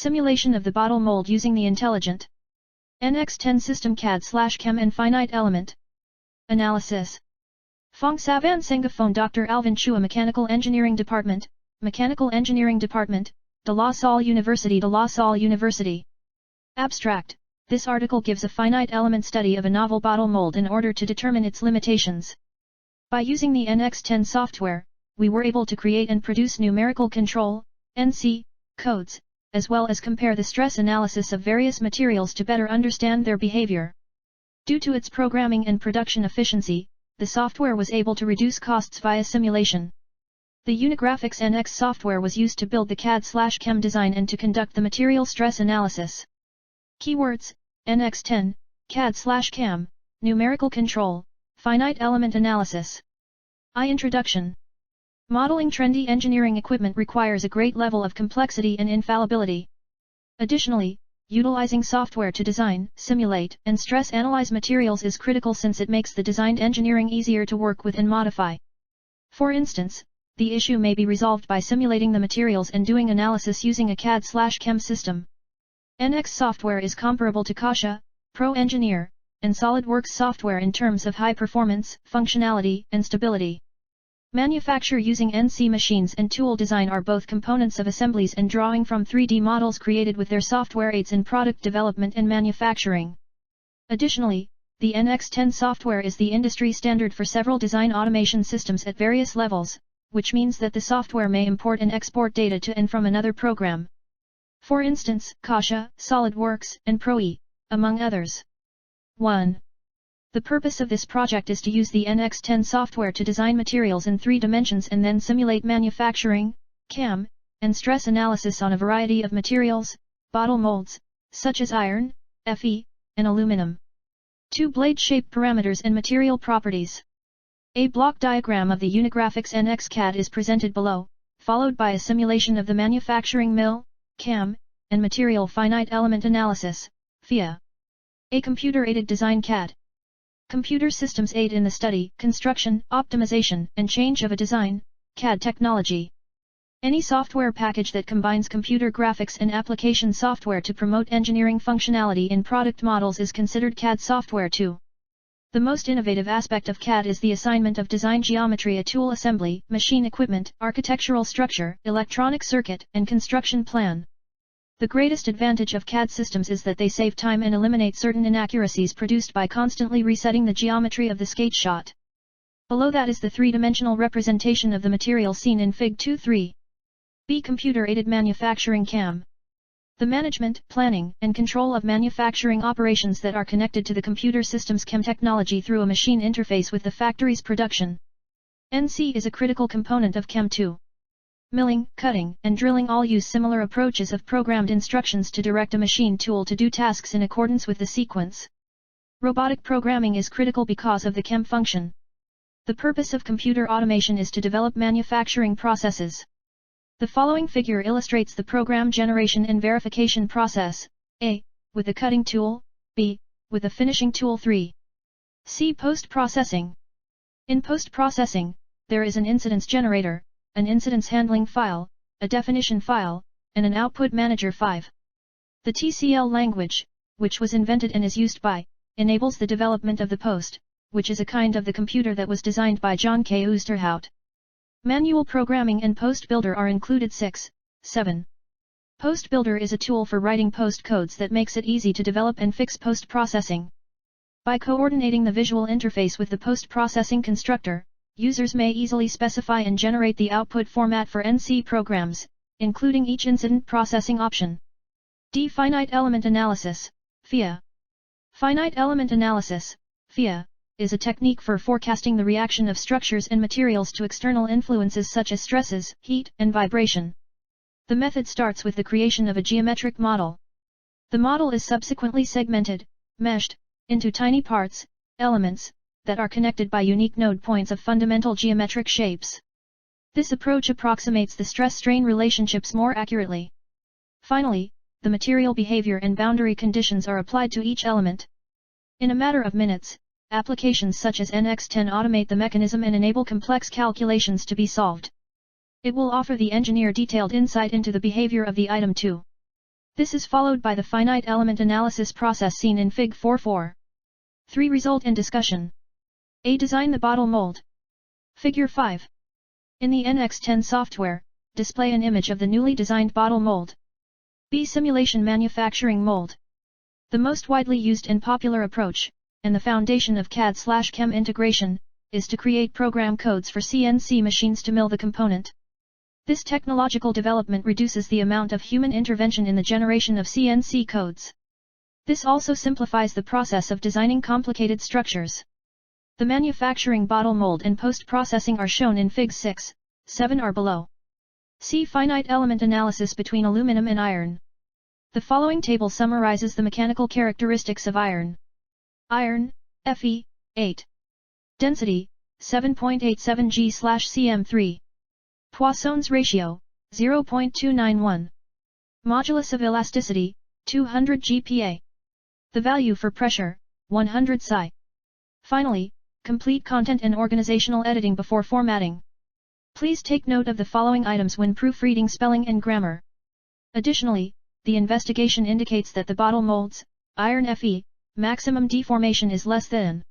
Simulation of the bottle mold using the intelligent NX10 system CAD/CAM and Finite Element Analysis. Phongsavanh Sengaphone Dr. Alvin Chua Mechanical Engineering Department, De La Salle University. Abstract. This article gives a finite element study of a novel bottle mold in order to determine its limitations. By using the NX10 software, we were able to create and produce numerical control, NC, codes, as well as compare the stress analysis of various materials to better understand their behavior. Due to its programming and production efficiency, the software was able to reduce costs via simulation. The Unigraphics NX software was used to build the CAD/CAM design and to conduct the material stress analysis. Keywords: NX10, CAD/CAM, numerical control, finite element analysis. Introduction. Modeling trendy engineering equipment requires a great level of complexity and infallibility. Additionally, utilizing software to design, simulate, and stress analyze materials is critical since it makes the designed engineering easier to work with and modify. For instance, the issue may be resolved by simulating the materials and doing analysis using a CAD/CAM system. NX software is comparable to Kasha, Pro Engineer, and SolidWorks software in terms of high performance, functionality, and stability. Manufacture using NC machines and tool design are both components of assemblies and drawing from 3D models created with their software aids in product development and manufacturing. Additionally, the NX10 software is the industry standard for several design automation systems at various levels, which means that the software may import and export data to and from another program. For instance, Kasha, SolidWorks, and Pro-E, among others. 1. The purpose of this project is to use the NX10 software to design materials in 3 dimensions and then simulate manufacturing, CAM, and stress analysis on a variety of materials, bottle molds, such as iron, Fe, and aluminum. 2. Blade shape parameters and material properties. A block diagram of the Unigraphics NX CAD is presented below, followed by a simulation of the manufacturing mill, CAM, and material finite element analysis, FEA. A computer-aided design CAD. Computer systems aid in the study, construction, optimization, and change of a design, CAD technology. Any software package that combines computer graphics and application software to promote engineering functionality in product models is considered CAD software too. The most innovative aspect of CAD is the assignment of design geometry, a tool assembly, machine equipment, architectural structure, electronic circuit, and construction plan. The greatest advantage of CAD systems is that they save time and eliminate certain inaccuracies produced by constantly resetting the geometry of the skate shot. Below that is the 3-dimensional representation of the material seen in Fig 2.3. B. Computer-aided manufacturing CAM. The management, planning, and control of manufacturing operations that are connected to the computer system's CAM technology through a machine interface with the factory's production. NC is a critical component of CAM too. Milling, cutting, and drilling all use similar approaches of programmed instructions to direct a machine tool to do tasks in accordance with the sequence. Robotic programming is critical because of the CAM function. The purpose of computer automation is to develop manufacturing processes. The following figure illustrates the program generation and verification process, A. with the cutting tool, B. with the finishing tool. 3. C. Post-processing. In post-processing, there is an incidence generator, an incidence handling file, a definition file, and an output manager. 5. The TCL language, which was invented and is used by, enables the development of the post, which is a kind of the computer that was designed by John K. Oosterhout. Manual programming and Post Builder are included. 6. 7. Post Builder is a tool for writing post codes that makes it easy to develop and fix post-processing. By coordinating the visual interface with the post-processing constructor, users may easily specify and generate the output format for NC programs, including each incident processing option. D. Finite Element Analysis, FEA. Finite Element Analysis, FEA, is a technique for forecasting the reaction of structures and materials to external influences such as stresses, heat, and vibration. The method starts with the creation of a geometric model. The model is subsequently segmented, meshed, into tiny parts, elements, that are connected by unique node points of fundamental geometric shapes. This approach approximates the stress-strain relationships more accurately. Finally, the material behavior and boundary conditions are applied to each element. In a matter of minutes, applications such as NX10 automate the mechanism and enable complex calculations to be solved. It will offer the engineer detailed insight into the behavior of the item too. This is followed by the finite element analysis process seen in Fig 4.4. 3. Result and discussion. A. Design the bottle mold. Figure 5. In the NX10 software, display an image of the newly designed bottle mold. B. Simulation manufacturing mold. The most widely used and popular approach, and the foundation of CAD/CAM integration, is to create program codes for CNC machines to mill the component. This technological development reduces the amount of human intervention in the generation of CNC codes. This also simplifies the process of designing complicated structures. The manufacturing bottle mold and post-processing are shown in Fig 6, 7 or below. See finite element analysis between aluminum and iron. The following table summarizes the mechanical characteristics of iron. Iron, Fe, 8. Density, 7.87 G/cm3. Poisson's ratio, 0.291. Modulus of elasticity, 200 GPa. The value for pressure, 100 psi. Finally, complete content and organizational editing before formatting. Please take note of the following items when proofreading spelling and grammar. Additionally, the investigation indicates that the bottle molds, iron Fe, maximum deformation is less than.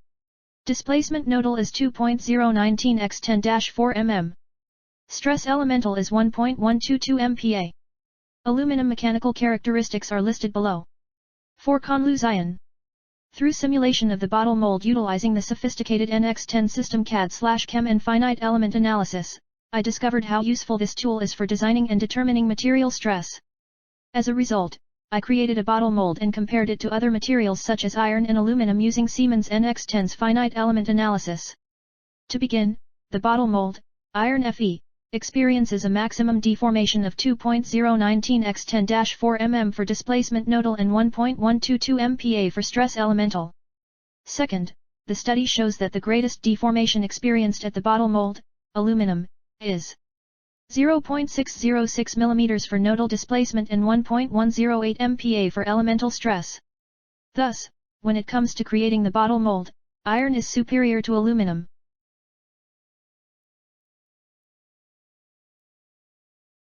Displacement nodal is 2.019 x 10-4 mm. Stress elemental is 1.122 MPa. Aluminum mechanical characteristics are listed below. For Phongsavanh. Through simulation of the bottle mold utilizing the sophisticated NX10 system CAD/CAM and finite element analysis, I discovered how useful this tool is for designing and determining material stress. As a result, I created a bottle mold and compared it to other materials such as iron and aluminum using Siemens NX10's finite element analysis. To begin, the bottle mold, iron Fe, experiences a maximum deformation of 2.019 x 10-4 mm for displacement nodal and 1.122 MPa for stress elemental. Second, the study shows that the greatest deformation experienced at the bottle mold, aluminum, is 0.606 mm for nodal displacement and 1.108 MPa for elemental stress. Thus, when it comes to creating the bottle mold, iron is superior to aluminum.